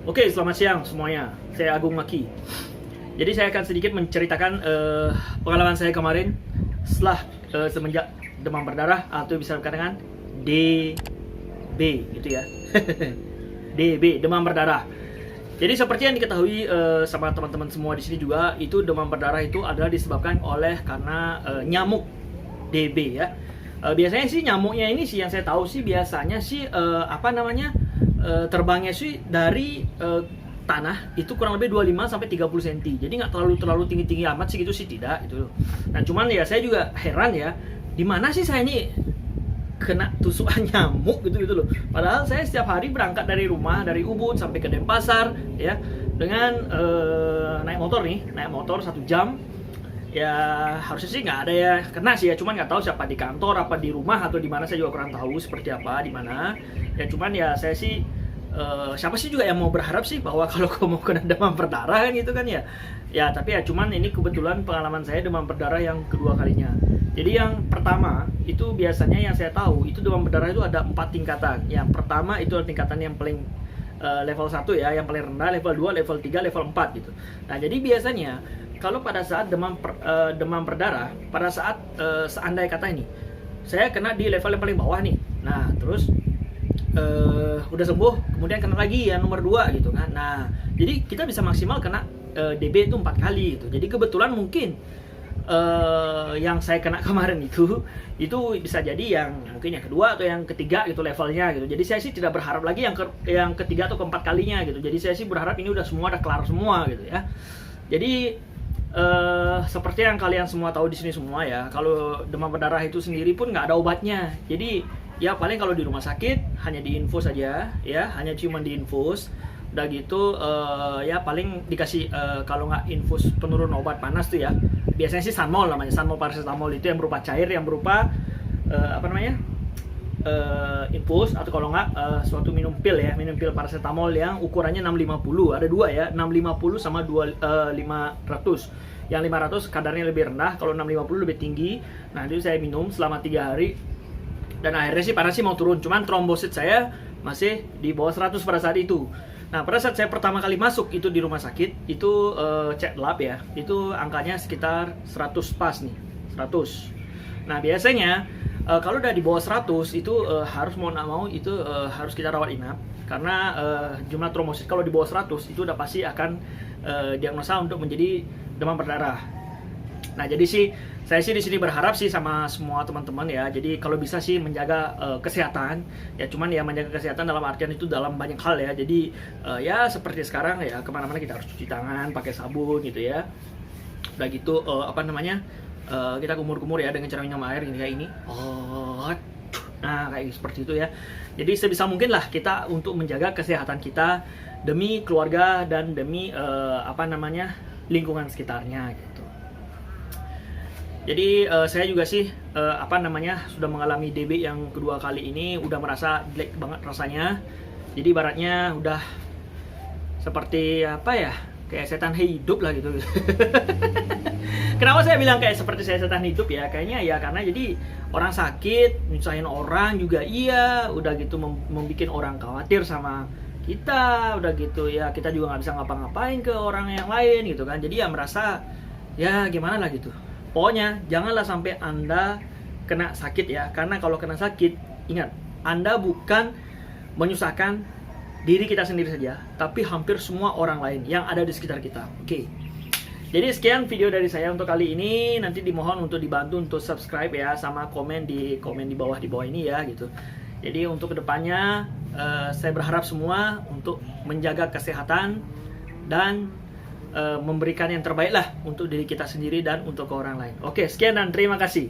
Oke, selamat siang semuanya. Saya Agung Maki. Jadi saya akan sedikit menceritakan pengalaman saya kemarin setelah semenjak demam berdarah atau bisa dikatakan DB gitu ya. DB, demam berdarah. Jadi seperti yang diketahui sama teman-teman semua di sini juga, itu demam berdarah itu adalah disebabkan karena nyamuk DB ya. Biasanya sih nyamuknya ini sih yang saya tahu sih biasanya sih terbangnya sih dari tanah itu kurang lebih 25 sampai 30 cm. Jadi nggak terlalu tinggi-tinggi amat sih gitu sih, tidak gitu. Nah, cuman ya saya juga heran ya, di mana sih saya ini kena tusukan nyamuk gitu loh. Padahal saya setiap hari berangkat dari rumah, dari Ubud sampai ke Denpasar ya, dengan naik motor 1 jam. Ya harusnya sih nggak ada ya kena sih ya, cuman nggak tahu siapa di kantor apa di rumah atau di mana, saya juga kurang tahu seperti apa di mana ya. Cuman ya saya sih siapa sih juga yang mau berharap sih bahwa kalau kamu kena demam berdarah kan gitu kan ya. Ya tapi ya cuman ini kebetulan pengalaman saya demam berdarah yang kedua kalinya. Jadi yang pertama itu biasanya yang saya tahu itu demam berdarah itu ada 4 tingkatan. Yang pertama itu tingkatan yang paling level 1 ya, yang paling rendah, level 2, level 3, level 4 gitu. Nah, jadi biasanya kalau pada saat demam berdarah, pada saat seandainya kata ini saya kena di level yang paling bawah nih. Nah, terus udah sembuh, kemudian kena lagi yang nomor 2 gitu kan. Nah, jadi kita bisa maksimal kena DB itu 4 kali gitu. Jadi kebetulan mungkin yang saya kena kemarin itu bisa jadi yang mungkin yang kedua atau yang ketiga gitu levelnya gitu. Jadi saya sih tidak berharap lagi yang ketiga atau keempat kalinya gitu. Jadi saya sih berharap ini udah kelar semua gitu ya. Jadi seperti yang kalian semua tahu di sini semua ya, kalau demam berdarah itu sendiri pun nggak ada obatnya. Jadi ya paling kalau di rumah sakit hanya diinfus saja ya, hanya cuma diinfus. Udah gitu ya paling dikasih kalau nggak infus penurun obat panas tuh ya, biasanya sih Sanmol namanya, Sanmol paracetamol itu yang berupa cair, yang berupa infus, atau kalau nggak suatu minum pil ya, minum pil paracetamol yang ukurannya 650, ada 2 ya, 650 sama 500. Yang 500 kadarnya lebih rendah, kalau 650 lebih tinggi. Nah, itu saya minum selama 3 hari dan akhirnya sih panas sih mau turun, cuman trombosit saya masih di bawah 100 pada saat itu. Nah, pada saat saya pertama kali masuk itu di rumah sakit, itu cek lab ya, itu angkanya sekitar 100 pas nih, 100. Nah, biasanya kalau udah di bawah 100 itu harus mau nggak mau itu harus kita rawat inap, karena jumlah trombosit kalau di bawah 100 itu udah pasti akan diagnosa untuk menjadi demam berdarah. Nah, jadi sih saya sih di sini berharap sih sama semua teman-teman ya. Jadi kalau bisa sih menjaga kesehatan ya, cuman ya menjaga kesehatan dalam artian itu dalam banyak hal ya. Jadi ya seperti sekarang ya, kemana-mana kita harus cuci tangan pakai sabun gitu ya. Udah gitu kita kumur-kumur ya dengan cara minum air ini kayak ini. Nah, kayak seperti itu ya. Jadi sebisa mungkin lah kita untuk menjaga kesehatan kita demi keluarga dan demi lingkungan sekitarnya gitu. Jadi saya juga sih sudah mengalami DB yang kedua kali ini, udah merasa jelek banget rasanya. Jadi ibaratnya udah seperti kayak setan hidup lah gitu. Kenapa saya bilang kayak seperti saya setan hidup ya? Kayaknya ya karena jadi orang sakit, nyusahin orang juga iya, udah gitu membuat orang khawatir sama kita, udah gitu ya kita juga nggak bisa ngapa-ngapain ke orang yang lain gitu kan. Jadi ya merasa ya gimana lah gitu. Pokoknya janganlah sampai Anda kena sakit ya, karena kalau kena sakit ingat, Anda bukan menyusahkan diri kita sendiri saja, tapi hampir semua orang lain yang ada di sekitar kita. Oke. Jadi sekian video dari saya untuk kali ini. Nanti dimohon untuk dibantu untuk subscribe ya, sama komen di bawah ini ya gitu. Jadi untuk kedepannya saya berharap semua untuk menjaga kesehatan dan memberikan yang terbaik lah untuk diri kita sendiri dan untuk orang lain. Oke, sekian dan terima kasih.